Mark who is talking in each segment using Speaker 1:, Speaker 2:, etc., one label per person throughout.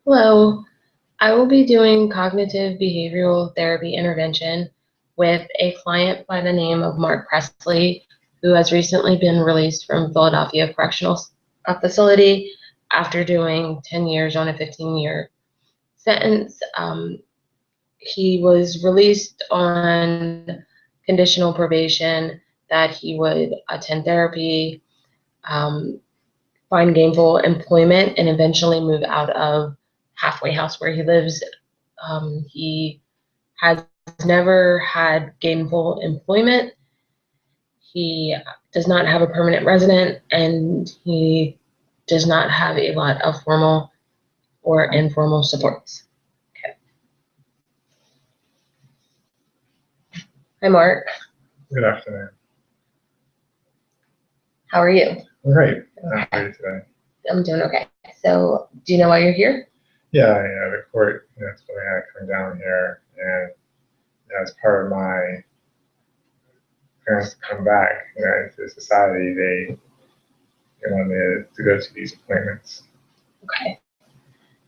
Speaker 1: Hello, I will be doing cognitive behavioral therapy intervention with a client by the name of Mark Presley, who has recently been released from Philadelphia Correctional Facility after doing 10 years on a 15-year sentence. He was released on conditional probation that he would attend therapy, um, find gainful employment, and eventually move out of halfway house where he lives. He has never had gainful employment. He does not have a permanent resident, and he does not have a lot of formal or informal supports. Okay. Hi, Mark.
Speaker 2: Good afternoon.
Speaker 1: How are you?
Speaker 2: Great.
Speaker 1: Okay.
Speaker 2: How are you today?
Speaker 1: I'm doing okay. So, do you know why you're here?
Speaker 2: Yeah, the court, told me I come down here, and as part of my parents to come back, into society, they wanted me to go to these appointments.
Speaker 1: Okay.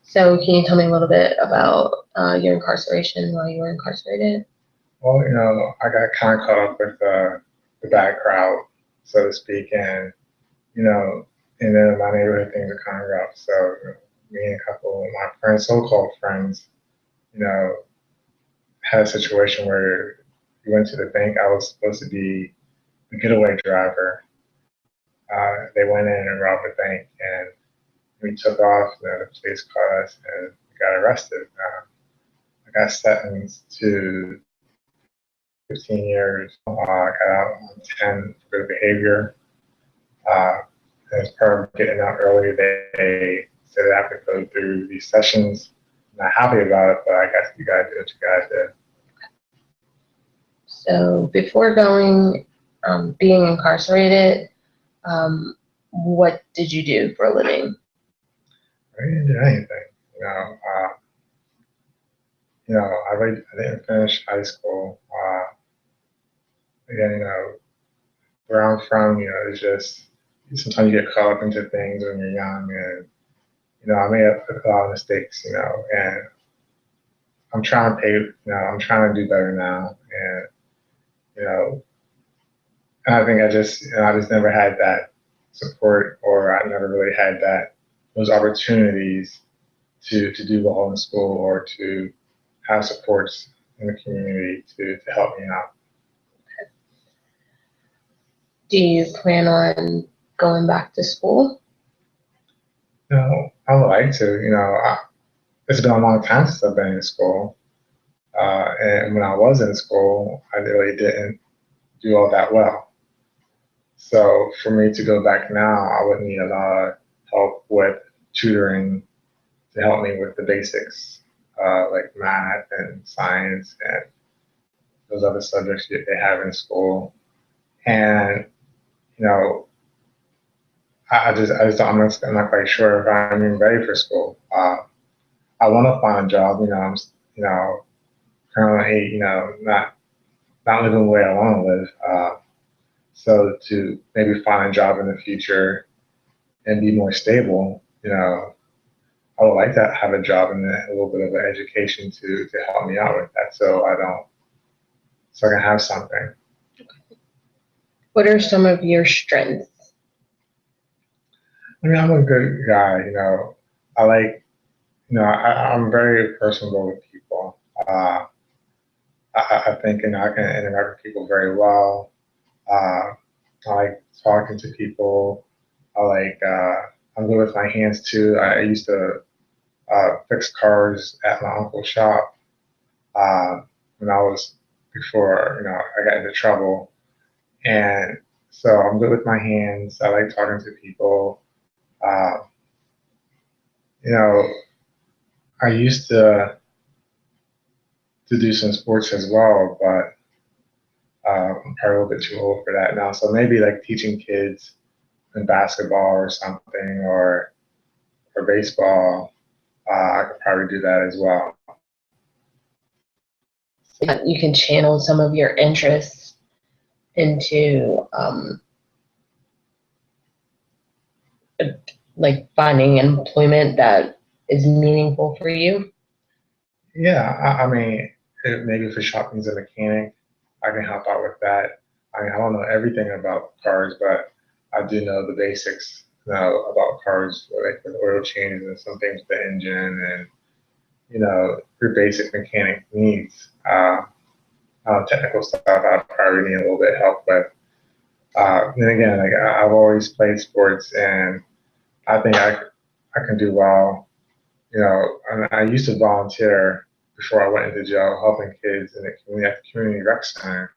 Speaker 1: So, can you tell me a little bit about your incarceration, why you were incarcerated?
Speaker 2: Well, I got kind of caught up with the bad crowd, so to speak, and and then my neighborhood things are kind of rough. So me and a couple of my friends, so-called friends, you know, had a situation where we went to the bank. I was supposed to be the getaway driver. They went in and robbed the bank, and we took off. The police caught us, and we got arrested. I got sentenced to 15 years. I got out on 10 for good behavior. Uh, as part of getting out early, they said I have to go through these sessions. I'm not happy about it, but I guess you gotta do what you gotta do.
Speaker 1: So, before being incarcerated, what did you do for a living?
Speaker 2: I didn't do anything. I didn't finish high school. Again, where I'm from, it's just sometimes you get caught up into things when you're young, and I made a lot of mistakes, and I'm trying to do better now, and you know, and I think I just never had that support, or I never really had those opportunities to do well in school or to have supports in the community to help me out.
Speaker 1: Do you plan on going back to school?
Speaker 2: I would like to. It's been a long time since I've been in school, and when I was in school, I really didn't do all that well. So for me to go back now, I would need a lot of help with tutoring to help me with the basics, like math and science and those other subjects that they have in school. And you know, I'm not quite sure if I'm even ready for school. I want to find a job. You know, currently, not living the way I want to live. So to maybe find a job in the future and be more stable, I would like to have a job and a little bit of an education to help me out with that, so I can have something.
Speaker 1: What are some of your strengths?
Speaker 2: I mean, I'm a good guy. I like, I'm very personable with people. I think I can interact with people very well. Uh, I like talking to people. I'm good with my hands too. I used to fix cars at my uncle's shop uh, when I was before I got into trouble, and so I'm good with my hands. I like talking to people. Uh, you know, I used to do some sports as well, but I'm probably a little bit too old for that now. So maybe like teaching kids in basketball or something, or baseball. I could probably do that as well.
Speaker 1: You can channel some of your interests into like finding employment that is meaningful for you?
Speaker 2: Yeah, I mean, maybe if a shop needs a mechanic, I can help out with that. I mean, I don't know everything about cars, but I do know the basics, about cars, like the oil changes and some things with the engine and, your basic mechanic needs. Technical stuff I probably need a little bit of help with. Then again, like I've always played sports and I think I can do well. And I used to volunteer before I went into jail, helping kids in the community at the community rec center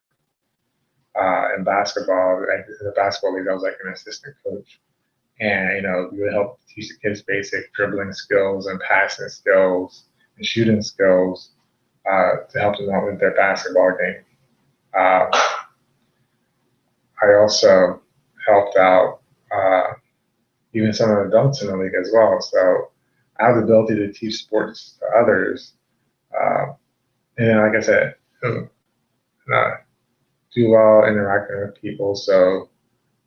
Speaker 2: in basketball. Like, in the basketball league, I was like an assistant coach, and we would help teach the kids basic dribbling skills and passing skills and shooting skills to help them out with their basketball game. Uh, I also helped out even some of the adults in the league as well. So I have the ability to teach sports to others. Uh, and then, like I said, uh, do well interacting with people. So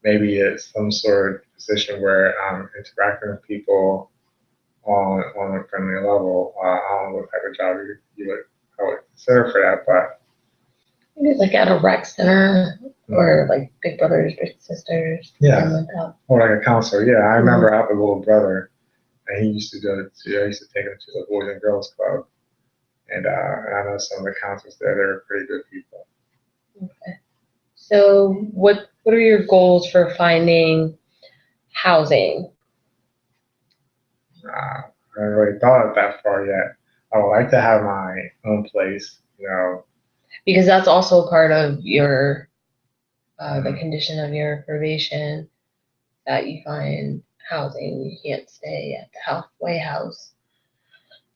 Speaker 2: maybe it's some sort of position where I'm interacting with people on a friendly level. I don't know what type of job I would consider for that, but
Speaker 1: Maybe like at a rec center or like Big Brothers, Big Sisters,
Speaker 2: yeah,
Speaker 1: something like that.
Speaker 2: or like a counselor. Yeah, I remember I have a little brother, and he used to go to. I used to take him to the Boys and Girls Club, and I know some of the counselors there. They're pretty good people.
Speaker 1: Okay. So what are your goals for finding housing?
Speaker 2: I haven't really thought of that far yet. I would like to have my own place,
Speaker 1: Because that's also part of your the condition of your probation that you find housing. You can't stay at the halfway house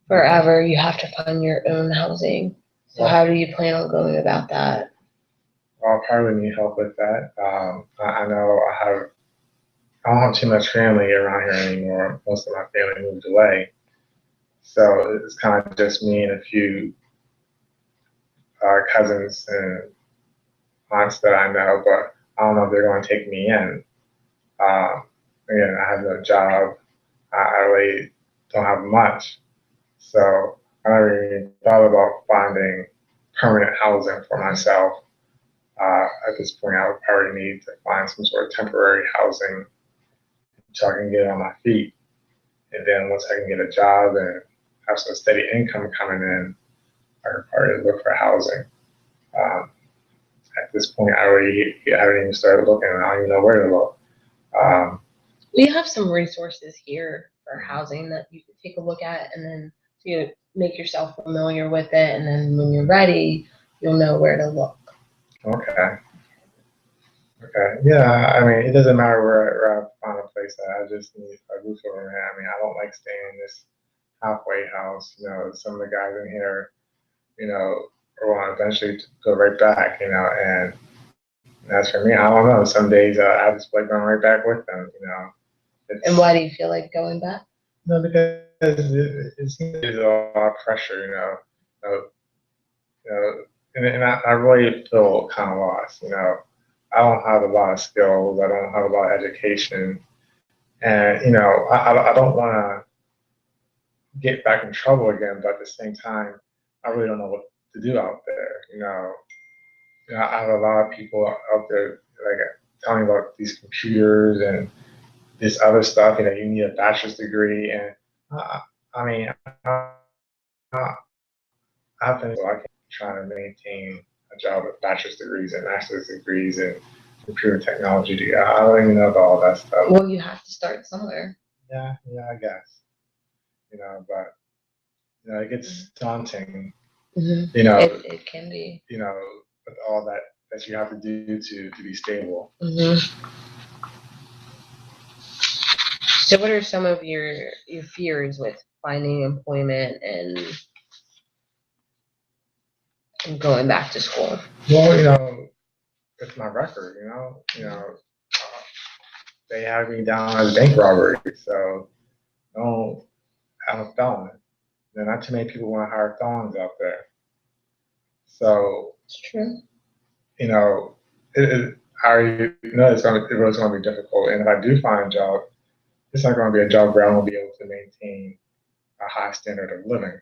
Speaker 1: forever. You have to find your own housing. So
Speaker 2: Well,
Speaker 1: how do you plan on going about that?
Speaker 2: I'll probably need help with that. I know I don't have too much family around here anymore. Most of my family moved away. So it's kind of just me and a few cousins and aunts that I know, but I don't know if they're going to take me in. Um, Again, I have no job. I really don't have much. So I never even thought about finding permanent housing for myself. At this point, I would probably need to find some sort of temporary housing so I can get on my feet. And then once I can get a job and have some steady income coming in, I can probably look for housing. Um, at this point, I haven't even started looking, and I don't even know where to look. Um,
Speaker 1: We have some resources here for housing that you can take a look at and then you make yourself familiar with it. And then when you're ready, you'll know where to look.
Speaker 2: okay. Okay. Yeah. I mean, it doesn't matter where I find a place at. I just need a roof over my head. I mean, I don't like staying in this halfway house. Some of the guys in here, are going to eventually go right back, and as for me, I don't know. Some days I just like going right back with them,
Speaker 1: And why do you feel like going back?
Speaker 2: Because it seems there's a lot of pressure, uh, and I really feel kind of lost, I don't have a lot of skills. I don't have a lot of education. And, I don't want to get back in trouble again, but at the same time, I really don't know what to do out there. I have a lot of people out there like telling me about these computers and this other stuff. You need a bachelor's degree, and uh, I mean, I, I've been so I can try to maintain a job with bachelor's degrees and master's degrees and computer technology. I don't even know about all that stuff.
Speaker 1: Well, you have to start somewhere.
Speaker 2: Yeah, I guess. But it gets daunting.
Speaker 1: Mm-hmm.
Speaker 2: You know,
Speaker 1: it can be.
Speaker 2: With all that you have to do to be stable.
Speaker 1: Mm-hmm. So, what are some of your fears with finding employment and going back to school?
Speaker 2: Well, it's my record. They have me down as bank robbery, so don't. I'm a felon. Not too many people want to hire felons out there. So
Speaker 1: It's true.
Speaker 2: I already know it was going to be difficult. And if I do find a job, it's not going to be a job where I'm going to be able to maintain a high standard of living,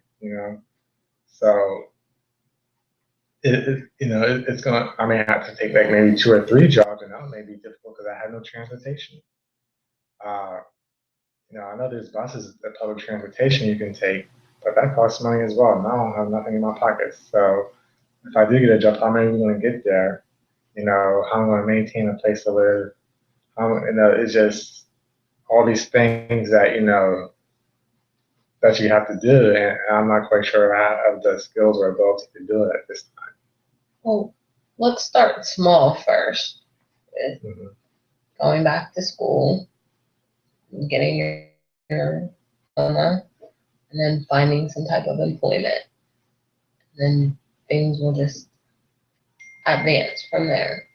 Speaker 2: So it's gonna. I may have to take like maybe 2 or 3 jobs, and that may be difficult because I have no transportation. Uh, I know there's buses, the public transportation you can take, but that costs money as well. And I don't have nothing in my pockets. So if I do get a job, how am I even going to get there? How am I going to maintain a place to live? It's just all these things that you have to do, and I'm not quite sure I have the skills or ability to do it at this time.
Speaker 1: Well, let's start small first with
Speaker 2: Mm-hmm.
Speaker 1: going back to school, getting your diploma, and then finding some type of employment. And then things will just advance from there.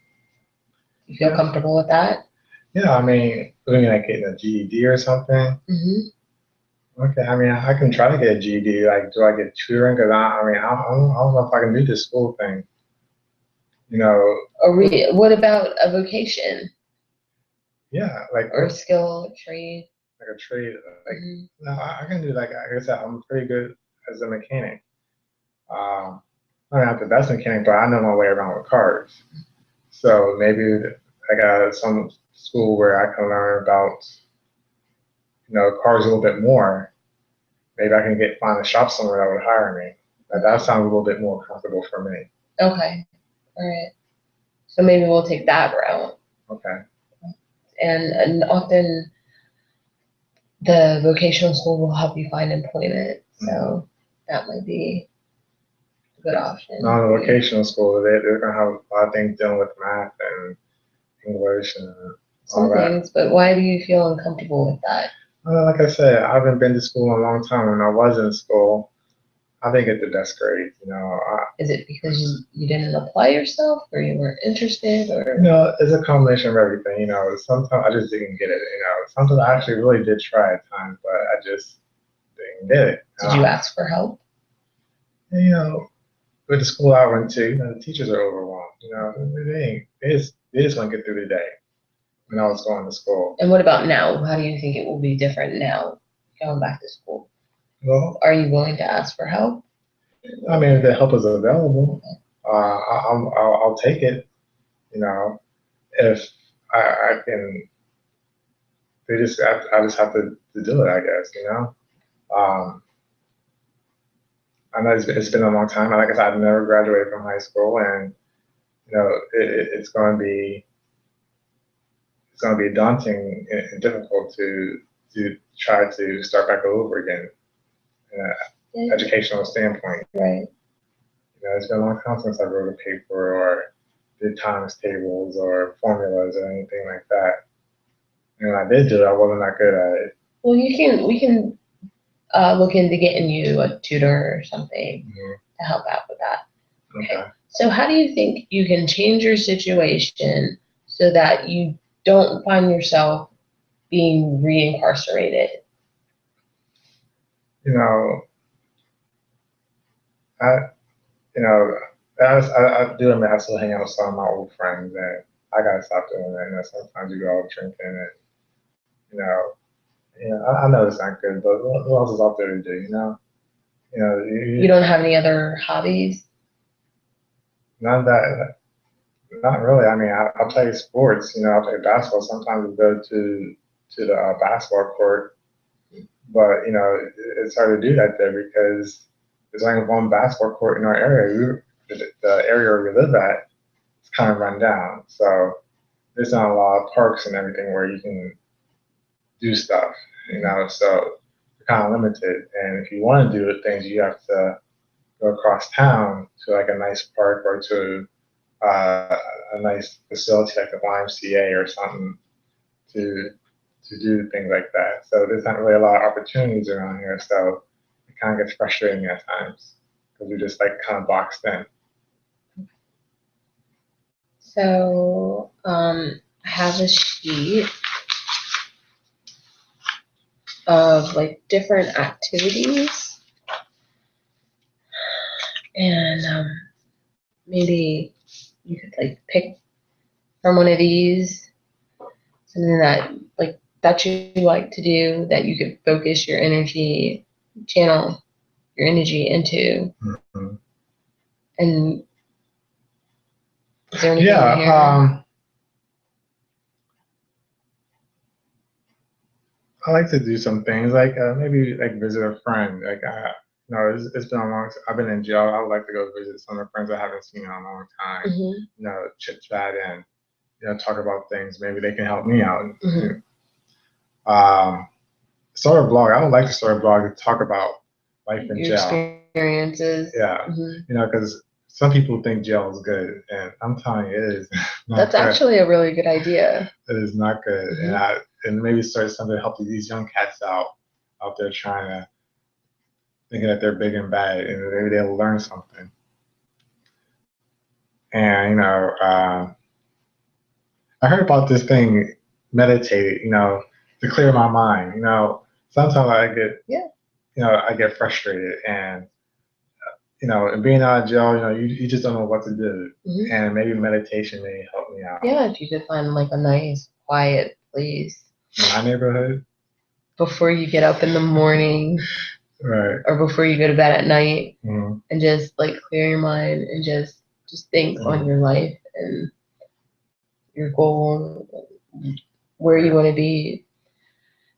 Speaker 1: You feel
Speaker 2: Yeah.
Speaker 1: comfortable with that?
Speaker 2: Yeah, I mean, like getting a GED or something. Okay, I mean, I can try to get a GED. Like, do I get tutoring? Because I don't know if I can do this school thing.
Speaker 1: Or what about a vocation
Speaker 2: Yeah, like
Speaker 1: or a skill, trade?
Speaker 2: like a trade. Like, no, I can do like I said, I'm pretty good as a mechanic. I'm not the best mechanic, but I know my way around with cars. So maybe I got some school where I can learn about cars a little bit more. Maybe I can find a shop somewhere that would hire me. That sounds a little bit more comfortable for me.
Speaker 1: Okay, all right. So maybe we'll take that route.
Speaker 2: Okay.
Speaker 1: And often the vocational school will help you find employment. So that might be a good option.
Speaker 2: No, the vocational school, they're going to have a lot of things dealing with math and English and
Speaker 1: some things, but why do you feel uncomfortable with that?
Speaker 2: Like I said, I haven't been to school in a long time. When I was in school, I didn't get the best grades.
Speaker 1: Is it because you didn't apply yourself, or you weren't interested, or?
Speaker 2: It's a combination of everything. Sometimes I just didn't get it. Sometimes I actually really did try at times, but I just didn't get it.
Speaker 1: Did you ask for help?
Speaker 2: With the school I went to, the teachers are overwhelmed. They just want to get through the day when I was going to school.
Speaker 1: And what about now? How do you think it will be different now, going back to school?
Speaker 2: Well,
Speaker 1: are you willing to ask for help?
Speaker 2: I mean, if the help is available, I'll take it. If I can, I just have to do it, I guess. I know it's been a long time. Like I said, I've never graduated from high school, and it's going to be daunting and difficult to try to start back over again in an educational standpoint.
Speaker 1: Right.
Speaker 2: It's been a long time since I wrote a paper or did times tables or formulas or anything like that. And when I did do it, I wasn't that good at it.
Speaker 1: Well, we can look into getting you a tutor or something to help out with that.
Speaker 2: Okay.
Speaker 1: So how do you think you can change your situation so that you don't find yourself being reincarcerated?
Speaker 2: I do admit I still hang out with some of my old friends, and I gotta stop doing that. Sometimes you go out drinking, and I know it's not good, but who else is out there to do?
Speaker 1: You don't have any other hobbies?
Speaker 2: Not really. I mean, I play sports. I play basketball. Sometimes we go to the basketball court, but it's hard to do that there because there's only one basketball court in our area. The area where we live at is kind of run down, so there's not a lot of parks and everything where you can do stuff. So you're kind of limited. And if you want to do things, you have to go across town to like a nice park or to a nice facility like the YMCA or something to do things like that. So there's not really a lot of opportunities around here. So it kind of gets frustrating at times because we're just like kind of boxed in.
Speaker 1: So I have a sheet of like different activities, and maybe you could like pick from one of these something that you like to do that you could focus your energy channel your energy into?
Speaker 2: Mhm.
Speaker 1: And is there anything
Speaker 2: Yeah.
Speaker 1: here?
Speaker 2: I like to do some things like maybe like visit a friend. It's been a long. I've been in jail. I would like to go visit some of the friends I haven't seen in a long time.
Speaker 1: Mhm.
Speaker 2: Chit chat and talk about things. Maybe they can help me out.
Speaker 1: Mhm.
Speaker 2: Start a blog. I would like to start a blog to talk about life in
Speaker 1: Your
Speaker 2: jail.
Speaker 1: experiences.
Speaker 2: Yeah,
Speaker 1: Mhm.
Speaker 2: because some people think jail is good, and I'm telling you, it is not
Speaker 1: That's
Speaker 2: good.
Speaker 1: actually a really good idea.
Speaker 2: It is not good,
Speaker 1: Mhm.
Speaker 2: and maybe start something to help these young cats out there trying to thinking that they're big and bad, and maybe they'll learn something. And I heard about this thing, meditate, to clear my mind. Sometimes
Speaker 1: Yeah.
Speaker 2: I get frustrated, and and being out of jail, you just don't know what to do,
Speaker 1: Mhm.
Speaker 2: and maybe meditation may help me out.
Speaker 1: Yeah, if you could find like a nice, quiet place
Speaker 2: In my neighborhood,
Speaker 1: before you get up in the morning
Speaker 2: right?
Speaker 1: or before you go to bed at night,
Speaker 2: Mhm.
Speaker 1: and just like clear your mind and just think on your life and your goal, where you want to be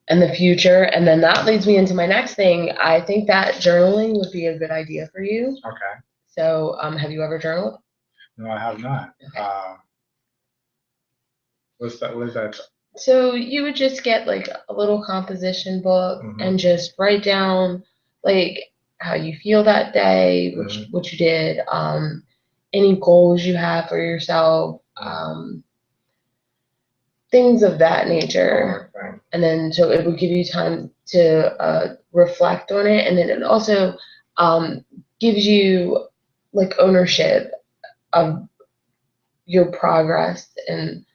Speaker 1: in the future. And then that leads me into my next thing. I think that journaling would be a good idea for you.
Speaker 2: Okay.
Speaker 1: So, have you ever journaled?
Speaker 2: No, I have not.
Speaker 1: Okay.
Speaker 2: What's that? What is that?
Speaker 1: So you would just get like a little composition book
Speaker 2: Mhm.
Speaker 1: and just write down like how you feel that day, what you did, any goals you have for yourself, things of that nature.
Speaker 2: Okay.
Speaker 1: And then so it would give you time to reflect on it, and then it also gives you like ownership of your progress and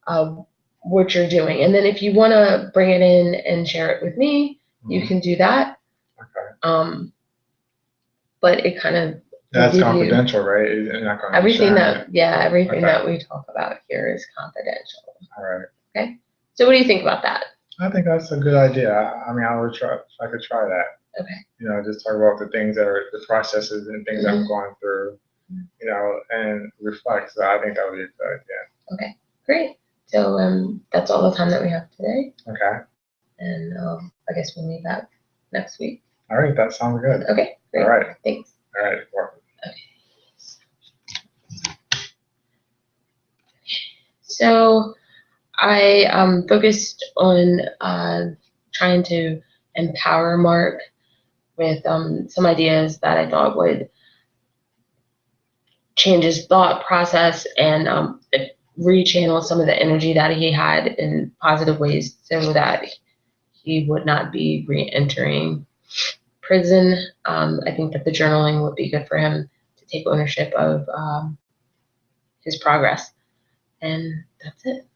Speaker 1: uh, what you're doing. And then if you want to bring it in and share it with me, you can do that.
Speaker 2: Okay.
Speaker 1: But it kind of will
Speaker 2: That's
Speaker 1: give you
Speaker 2: confidential, right? You're not going to
Speaker 1: everything
Speaker 2: share it.
Speaker 1: everything
Speaker 2: Okay.
Speaker 1: that we talk about here is confidential.
Speaker 2: All right.
Speaker 1: Okay. So what do you think about that?
Speaker 2: I think that's a good idea. I mean, I would try. I could try that.
Speaker 1: Okay.
Speaker 2: Just talk about the things that are the processes and things I'm
Speaker 1: Mhm.
Speaker 2: going through. And reflect. So I think that would be a good idea.
Speaker 1: Okay. Great. So that's all the time that we have today.
Speaker 2: Okay.
Speaker 1: And I guess we'll meet back next week.
Speaker 2: All right. That sounds good.
Speaker 1: Okay. Great.
Speaker 2: All right.
Speaker 1: Thanks.
Speaker 2: All right. Well,
Speaker 1: So I focused on trying to empower Mark with some ideas that I thought would change his thought process and rechannel some of the energy that he had in positive ways so that he would not be re-entering prison. I think that the journaling would be good for him to take ownership of his progress. And that's it.